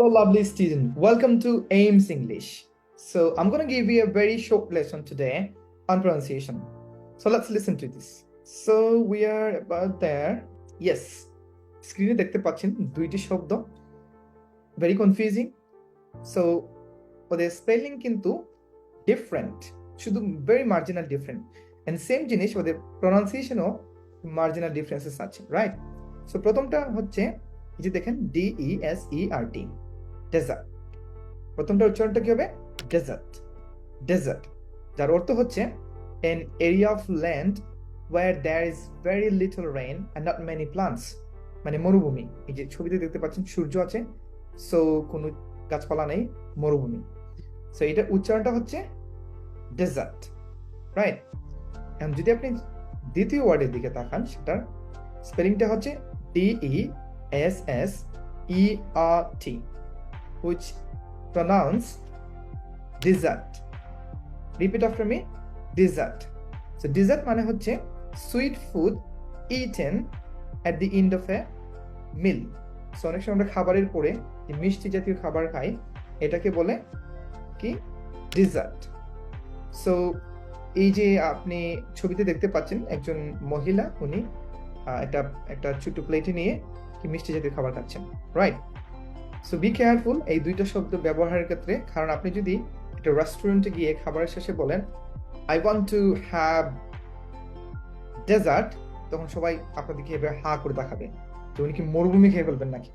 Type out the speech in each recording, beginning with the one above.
Hello, lovely student. Welcome to AIMS English. So, I'm going to give you a very short lesson today on pronunciation. So, let's listen to this. So, we are about there. Yes. স্ক্রিনে দেখতে পাচ্ছেন দুইটি শব্দ very confusing. So, ওদের spelling কিন্তু different, শুধু very marginal different. And same জিনিস ওদের প্রনাউন্সিয়েশনও marginal differences আছে, right? So, প্রথমটা হচ্ছে এই যে দেখেন DESERT, ডেজার্ট। প্রথমটা উচ্চারণটা কি হবে? ডেজার্ট। ডেজার্ট, যার অর্থ হচ্ছে an area of land where there is very little rain and not many plants, মানে মরুভূমি। এই যে ছবিতে দেখতে পাচ্ছেন সূর্য আছে, সো কোনো গাছপালা নেই, মরুভূমি। সো এটা উচ্চারণটা হচ্ছে ডেজার্ট, রাইট? এখন যদি আপনি দ্বিতীয় ওয়ার্ডের দিকে তাকান, সেটার স্পেলিংটা হচ্ছে DESSERT, which pronounce dessert. Repeat after me, dessert. So dessert মানে হচ্ছে sweet food eaten at the end of a meal. So অনেক সময় আমরা খাবারের পরে যে মিষ্টি জাতীয় খাবার খাই, এটাকে বলে কি? ডেজার্ট। সো এই যে আপনি ছবিতে দেখতে পাচ্ছেন একজন মহিলা, উনি একটা ছোট্ট প্লেটে নিয়ে কি মিষ্টি জাতীয় খাবার খাচ্ছেন, রাইট? সো বি কেয়ারফুল এই দুইটা শব্দ ব্যবহারের ক্ষেত্রে, কারণ আপনি যদি একটা রেস্টুরেন্টে গিয়ে খাবারের শেষে বলেন I want to have dessert, তখন সবাই আপনার দিকে এভাবে হা করে দেখাবে যে উনি কি মরুভূমি খেয়ে ফেলবেন নাকি।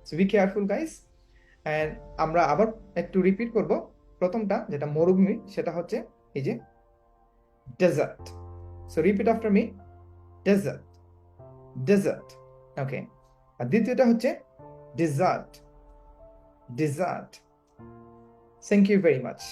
So be careful guys. And আমরা আবার একটু রিপিট করব। প্রথমটা যেটা মরুভূমি, সেটা হচ্ছে এই যে dessert. So repeat after me, dessert, dessert. Okay. আর দ্বিতীয়টা হচ্ছে dessert, dessert. Thank you very much.